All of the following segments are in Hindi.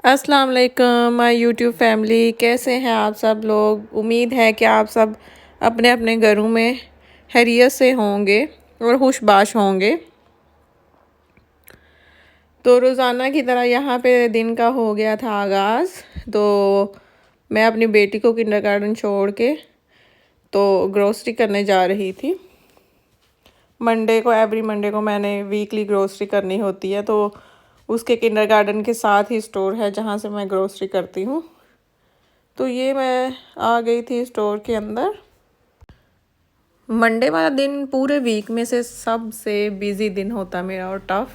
अस्सलाम वालेकुम माय यूट्यूब फैमिली, कैसे हैं आप सब लोग। उम्मीद है कि आप सब अपने अपने घरों में खैरियत से होंगे और खुशबाश होंगे। तो रोज़ाना की तरह यहाँ पे दिन का हो गया था आगाज़। तो मैं अपनी बेटी को किंडरगार्टन छोड़ के तो ग्रोसरी करने जा रही थी। एवरी मंडे को मैंने वीकली ग्रोसरी करनी होती है, तो उसके किंडरगार्टन के साथ ही स्टोर है जहाँ से मैं ग्रोसरी करती हूँ। तो ये मैं आ गई थी स्टोर के अंदर। मंडे वाला दिन पूरे वीक में से सबसे बिज़ी दिन होता है मेरा और टफ़,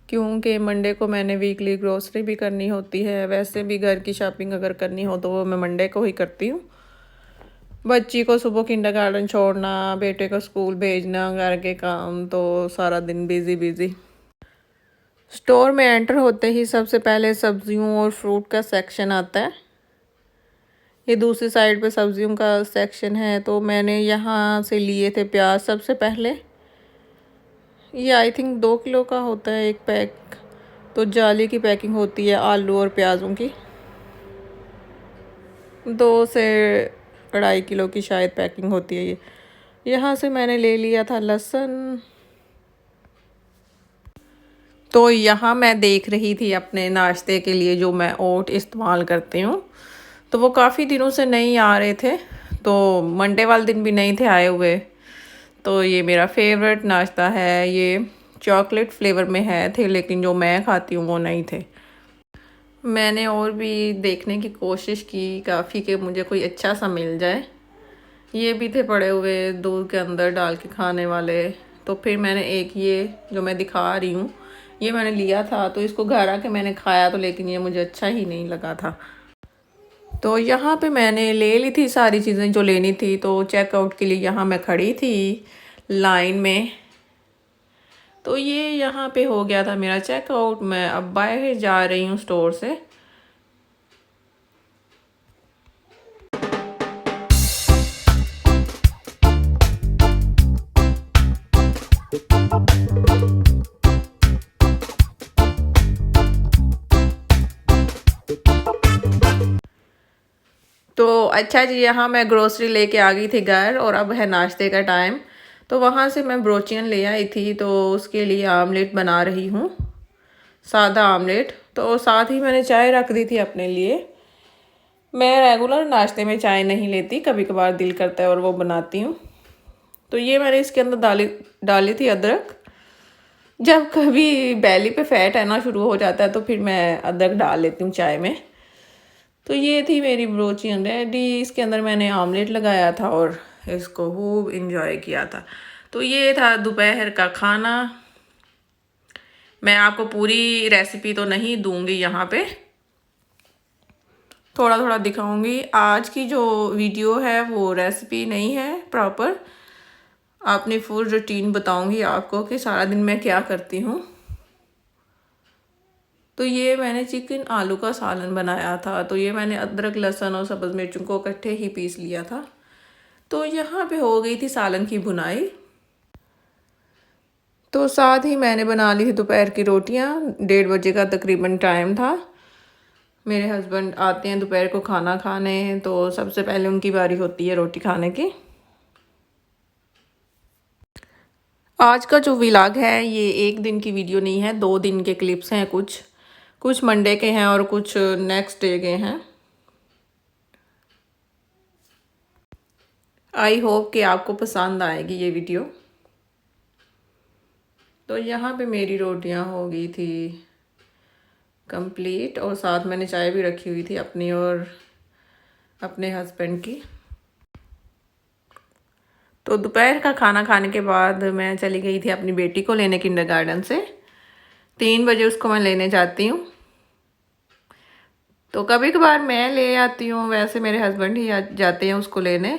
क्योंकि मंडे को मैंने वीकली ग्रोसरी भी करनी होती है। वैसे भी घर की शॉपिंग अगर करनी हो तो वो मैं मंडे को ही करती हूँ। बच्ची को सुबह किंडरगार्टन छोड़ना, बेटे को स्कूल भेजना, घर के काम, तो सारा दिन बिज़ी बिज़ी। स्टोर में एंटर होते ही सबसे पहले सब्जियों और फ्रूट का सेक्शन आता है। ये दूसरी साइड पे सब्जियों का सेक्शन है। तो मैंने यहाँ से लिए थे प्याज सबसे पहले। ये आई थिंक 2 किलो का होता है एक पैक। तो जाली की पैकिंग होती है आलू और प्याज़ों की। 2 से 2.5 किलो की शायद पैकिंग होती है ये। यहाँ से मैंने ले लिया था लहसुन। तो यहाँ मैं देख रही थी अपने नाश्ते के लिए जो मैं ओट इस्तेमाल करती हूँ, तो वो काफ़ी दिनों से नहीं आ रहे थे। तो मंडे वाले दिन भी नहीं थे आए हुए। तो ये मेरा फेवरेट नाश्ता है। ये चॉकलेट फ्लेवर में थे, लेकिन जो मैं खाती हूँ वो नहीं थे। मैंने और भी देखने की कोशिश की काफ़ी कि मुझे कोई अच्छा सा मिल जाए। ये भी थे पड़े हुए दूध के अंदर डाल के खाने वाले। तो फिर मैंने एक ये जो मैं दिखा रही हूँ ये मैंने लिया था। तो इसको घर आके मैंने खाया तो लेकिन ये मुझे अच्छा ही नहीं लगा था। तो यहाँ पे मैंने ले ली थी सारी चीज़ें जो लेनी थी। तो चेकआउट के लिए यहाँ मैं खड़ी थी लाइन में। तो ये यहाँ पे हो गया था मेरा चेकआउट। मैं अब बाहर जा रही हूँ स्टोर से। तो अच्छा जी, यहाँ मैं ग्रोसरी लेके आ गई थी घर और अब है नाश्ते का टाइम। तो वहाँ से मैं ब्रोचियन ले आई थी। तो उसके लिए आमलेट बना रही हूँ, सादा आमलेट। तो साथ ही मैंने चाय रख दी थी अपने लिए। मैं रेगुलर नाश्ते में चाय नहीं लेती, कभी कभार दिल करता है और वो बनाती हूँ। तो ये मैंने इसके अंदर डाली थी अदरक। जब कभी बैली पे फैट आना शुरू हो जाता है तो फिर मैं अदरक डाल लेती हूँ चाय में। तो ये थी मेरी ब्रोचियन रेडी। इसके अंदर मैंने आमलेट लगाया था और इसको खूब इंजॉय किया था। तो ये था दोपहर का खाना। मैं आपको पूरी रेसिपी तो नहीं दूंगी, यहाँ पे थोड़ा थोड़ा दिखाऊंगी। आज की जो वीडियो है वो रेसिपी नहीं है प्रॉपर, अपनी फुल रूटीन बताऊंगी आपको कि सारा दिन मैं क्या करती हूँ। तो ये मैंने चिकन आलू का सालन बनाया था। तो ये मैंने अदरक लहसुन और सब्ज़ मिर्चों को इकट्ठे ही पीस लिया था। तो यहाँ पे हो गई थी सालन की भुनाई। तो साथ ही मैंने बना ली थी दोपहर की रोटियाँ। 1:30 बजे का तकरीबन टाइम था। मेरे हस्बैंड आते हैं दोपहर को खाना खाने, तो सबसे पहले उनकी बारी होती है रोटी खाने की। आज का जो व्लॉग है ये एक दिन की वीडियो नहीं है, 2 दिन के क्लिप्स हैं। कुछ कुछ मंडे के हैं और कुछ नेक्स्ट डे के हैं। आई होप कि आपको पसंद आएगी ये वीडियो। तो यहाँ पे मेरी रोटियाँ हो गई थी कंप्लीट और साथ मैंने चाय भी रखी हुई थी अपनी और अपने हस्बैंड की। तो दोपहर का खाना खाने के बाद मैं चली गई थी अपनी बेटी को लेने किंडरगार्टन से। 3 बजे उसको मैं लेने जाती हूँ। तो कभी कभार मैं ले आती हूँ, वैसे मेरे हस्बैंड ही जाते हैं उसको लेने।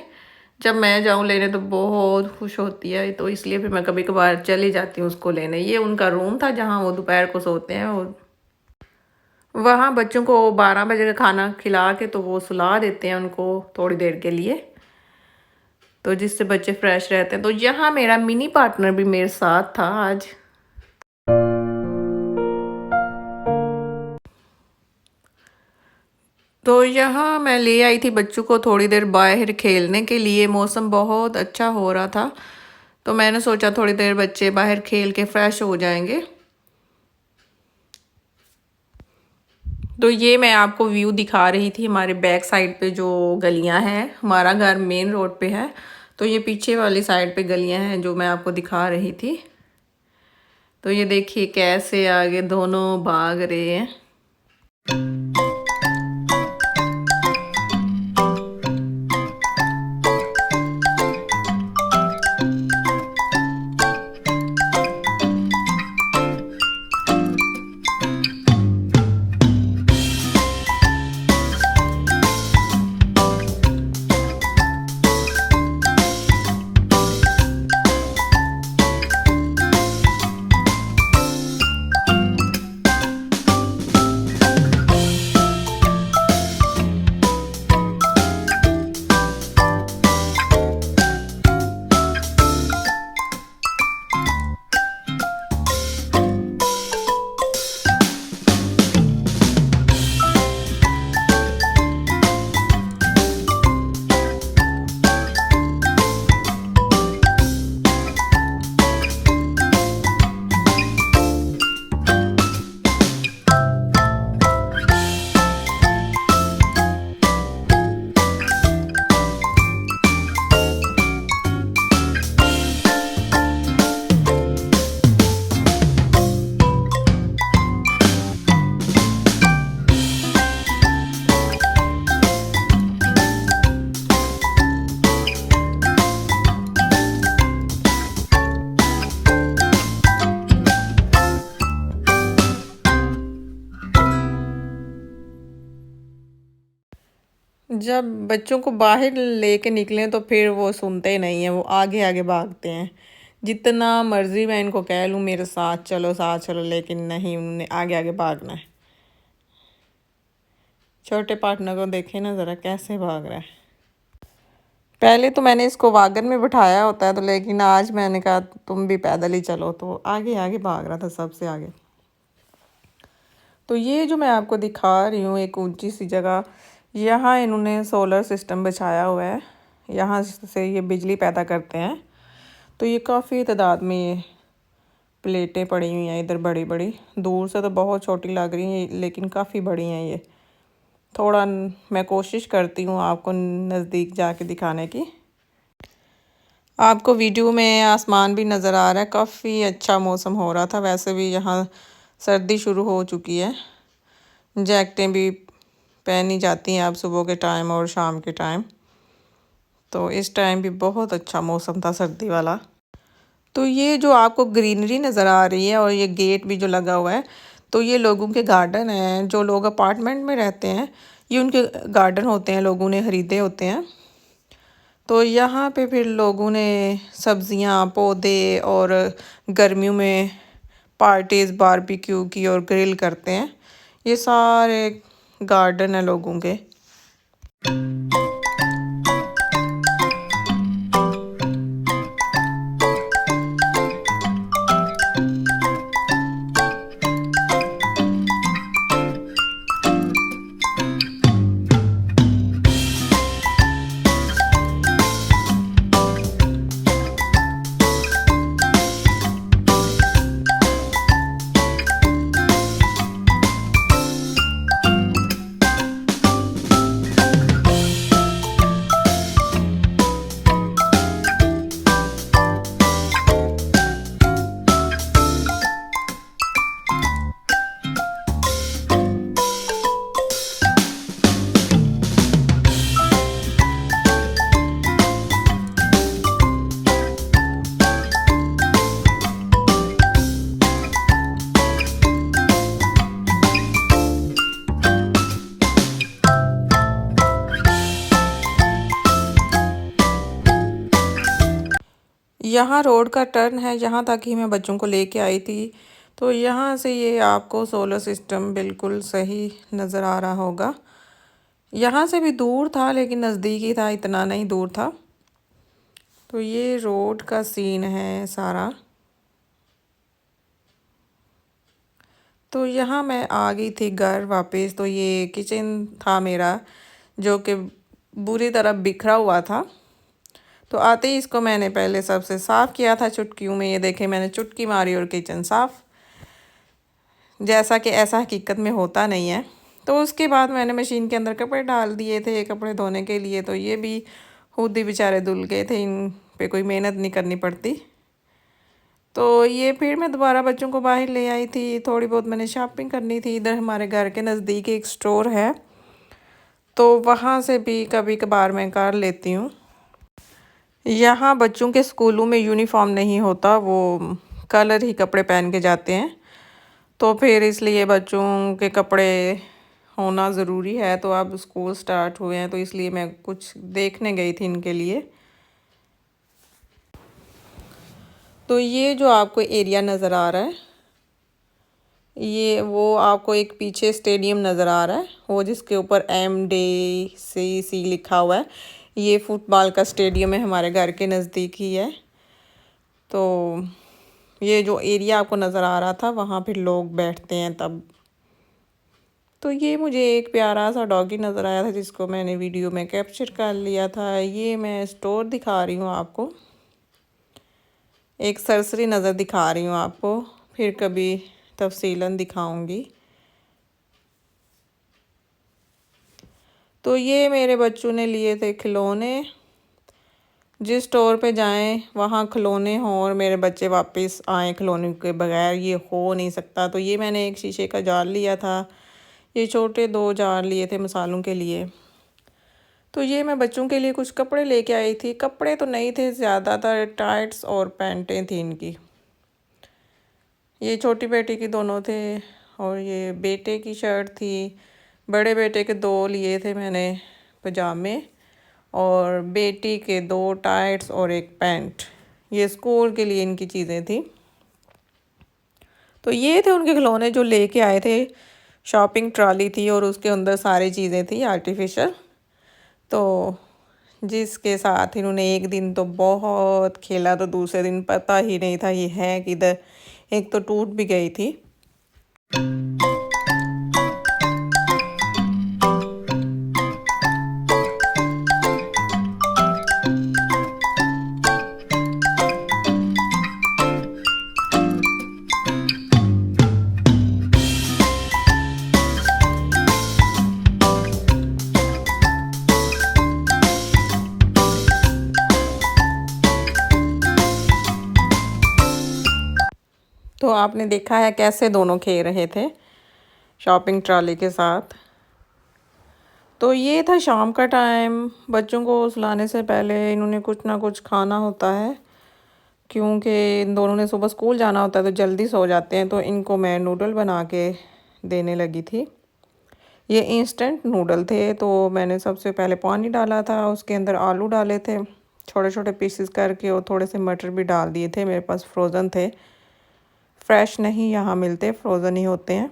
जब मैं जाऊँ लेने तो बहुत खुश होती है, तो इसलिए फिर मैं कभी कभार चली जाती हूँ उसको लेने। ये उनका रूम था जहाँ वो दोपहर को सोते हैं। और वहाँ बच्चों को 12 बजे का खाना खिला के तो वो सुला देते हैं उनको थोड़ी देर के लिए, तो जिससे बच्चे फ्रेश रहते हैं। तो यहाँ मेरा मिनी पार्टनर भी मेरे साथ था आज। तो यहाँ मैं ले आई थी बच्चों को थोड़ी देर बाहर खेलने के लिए। मौसम बहुत अच्छा हो रहा था, तो मैंने सोचा थोड़ी देर बच्चे बाहर खेल के फ्रेश हो जाएंगे। तो ये मैं आपको व्यू दिखा रही थी हमारे बैक साइड पे जो गलियां हैं। हमारा घर मेन रोड पे है, तो ये पीछे वाली साइड पे गलियां हैं जो मैं आपको दिखा रही थी। तो ये देखिए कैसे आगे दोनों भाग रहे हैं। जब बच्चों को बाहर लेके निकलें तो फिर वो सुनते नहीं हैं, वो आगे आगे भागते हैं। जितना मर्जी मैं इनको कह लूँ मेरे साथ चलो, लेकिन नहीं, उन्होंने आगे आगे भागना है। छोटे पार्टनर को देखे ना ज़रा कैसे भाग रहा है। पहले तो मैंने इसको वागन में बिठाया होता है, तो लेकिन आज मैंने कहा तुम भी पैदल ही चलो, तो आगे आगे भाग रहा था सबसे आगे। तो ये जो मैं आपको दिखा रही हूँ एक ऊंची सी जगह, यहाँ इन्होंने सोलर सिस्टम बिछाया हुआ है। यहाँ से ये बिजली पैदा करते हैं। तो ये काफ़ी तादाद में ये प्लेटें पड़ी हुई हैं इधर, बड़ी बड़ी। दूर से तो बहुत छोटी लग रही हैं लेकिन काफ़ी बड़ी हैं ये। थोड़ा मैं कोशिश करती हूँ आपको नज़दीक जाके दिखाने की। आपको वीडियो में आसमान भी नज़र आ रहा है, काफ़ी अच्छा मौसम हो रहा था। वैसे भी यहाँ सर्दी शुरू हो चुकी है, जैकेटें भी पहनी जाती हैं अब सुबह के टाइम और शाम के टाइम। तो इस टाइम भी बहुत अच्छा मौसम था सर्दी वाला। तो ये जो आपको ग्रीनरी नज़र आ रही है और ये गेट भी जो लगा हुआ है, तो ये लोगों के गार्डन हैं। जो लोग अपार्टमेंट में रहते हैं ये उनके गार्डन होते हैं, लोगों ने ख़रीदे होते हैं। तो यहाँ पे फिर लोगों ने सब्जियाँ, पौधे और गर्मियों में पार्टीज़ बारबेक्यू की और ग्रिल करते हैं। ये सारे गार्डन है लोगों के। यहाँ रोड का टर्न है, यहाँ तक ही मैं बच्चों को लेके आई थी। तो यहाँ से ये आपको सोलर सिस्टम बिल्कुल सही नज़र आ रहा होगा। यहाँ से भी दूर था लेकिन नज़दीक ही था, इतना नहीं दूर था। तो ये रोड का सीन है सारा। तो यहाँ मैं आ गई थी घर वापस। तो ये किचन था मेरा, जो कि बुरी तरह बिखरा हुआ था। तो आते ही इसको मैंने पहले सबसे साफ़ किया था चुटकियों में। ये देखें, मैंने चुटकी मारी और किचन साफ़, जैसा कि ऐसा हकीकत में होता नहीं है। तो उसके बाद मैंने मशीन के अंदर कपड़े डाल दिए थे कपड़े धोने के लिए। तो ये भी खुद ही बेचारे धुल गए थे, इन पे कोई मेहनत नहीं करनी पड़ती। तो ये फिर मैं दोबारा बच्चों को बाहर ले आई थी। थोड़ी बहुत मैंने शॉपिंग करनी थी। इधर हमारे घर के नज़दीक एक स्टोर है, तो वहाँ से भी कभी कभार मैं कर लेती हूँ। यहाँ बच्चों के स्कूलों में यूनिफॉर्म नहीं होता, वो कलर ही कपड़े पहन के जाते हैं। तो फिर इसलिए बच्चों के कपड़े होना ज़रूरी है। तो अब स्कूल स्टार्ट हुए हैं, तो इसलिए मैं कुछ देखने गई थी इनके लिए। तो ये जो आपको एरिया नज़र आ रहा है, ये वो आपको एक पीछे स्टेडियम नज़र आ रहा है, वो जिसके ऊपर MDCC लिखा हुआ है। ये फुटबॉल का स्टेडियम है, हमारे घर के नज़दीक ही है। तो ये जो एरिया आपको नज़र आ रहा था, वहाँ फिर लोग बैठते हैं तब। तो ये मुझे एक प्यारा सा डॉगी नज़र आया था, जिसको मैंने वीडियो में कैप्चर कर लिया था। ये मैं स्टोर दिखा रही हूँ आपको, एक सरसरी नज़र दिखा रही हूँ आपको, फिर कभी तफसीलन दिखाऊंगी। तो ये मेरे बच्चों ने लिए थे खिलौने। जिस स्टोर पे जाएं वहाँ खिलौने हों और मेरे बच्चे वापस आए खिलौने के बगैर, ये हो नहीं सकता। तो ये मैंने एक शीशे का जार लिया था, ये छोटे 2 जार लिए थे मसालों के लिए। तो ये मैं बच्चों के लिए कुछ कपड़े लेके आई थी। कपड़े तो नहीं थे, ज़्यादातर टाइट्स और पैंटें थी इनकी। ये छोटी बेटी की दोनों थे और ये बेटे की शर्ट थी। बड़े बेटे के 2 लिए थे मैंने पजामे, और बेटी के 2 टाइट्स और एक पैंट। ये स्कूल के लिए इनकी चीज़ें थी। तो ये थे उनके खिलौने जो लेके आए थे। शॉपिंग ट्रॉली थी और उसके अंदर सारी चीज़ें थी आर्टिफिशियल। तो जिसके साथ इन्होंने एक दिन तो बहुत खेला, तो दूसरे दिन पता ही नहीं था ये है किधर। एक तो टूट भी गई थी। तो आपने देखा है कैसे दोनों खेल रहे थे शॉपिंग ट्रॉली के साथ। तो ये था शाम का टाइम। बच्चों को सुलाने से पहले इन्होंने कुछ ना कुछ खाना होता है, क्योंकि इन दोनों ने सुबह स्कूल जाना होता है तो जल्दी सो जाते हैं। तो इनको मैं नूडल बना के देने लगी थी। ये इंस्टेंट नूडल थे। तो मैंने सबसे पहले पानी डाला था, उसके अंदर आलू डाले थे छोटे छोटे पीसेस करके, और थोड़े से मटर भी डाल दिए थे। मेरे पास फ्रोज़न थे, फ्रेश नहीं यहाँ मिलते, फ्रोज़न ही होते हैं।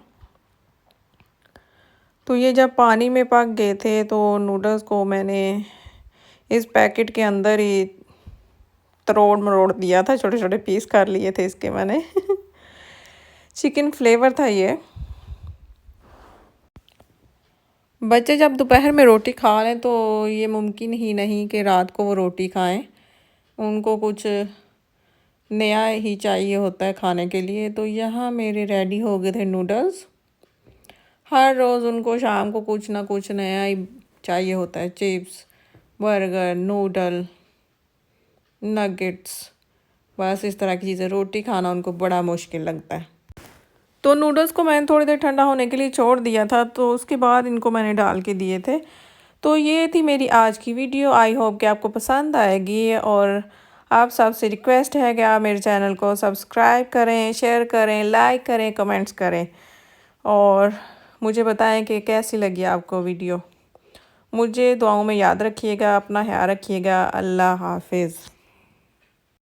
तो ये जब पानी में पक गए थे तो नूडल्स को मैंने इस पैकेट के अंदर ही तरोड़ मरोड़ दिया था, छोटे छोटे पीस कर लिए थे इसके मैंने। चिकन फ्लेवर था ये। बच्चे जब दोपहर में रोटी खा लें तो ये मुमकिन ही नहीं कि रात को वो रोटी खाएं। उनको कुछ नया ही चाहिए होता है खाने के लिए। तो यहाँ मेरे रेडी हो गए थे नूडल्स। हर रोज़ उनको शाम को कुछ ना कुछ नया ही चाहिए होता है, चिप्स, बर्गर, नूडल, नगेट्स, बस इस तरह की चीज़ें। रोटी खाना उनको बड़ा मुश्किल लगता है। तो नूडल्स को मैंने थोड़ी देर ठंडा होने के लिए छोड़ दिया था, तो उसके बाद इनको मैंने डाल के दिए थे। तो ये थी मेरी आज की वीडियो। आई होप कि आपको पसंद आएगी, और आप सबसे रिक्वेस्ट है कि आप मेरे चैनल को सब्सक्राइब करें, शेयर करें, लाइक करें, कमेंट्स करें, और मुझे बताएं कि कैसी लगी आपको वीडियो। मुझे दुआओं में याद रखिएगा, अपना ख्याल रखिएगा। अल्लाह हाफिज़।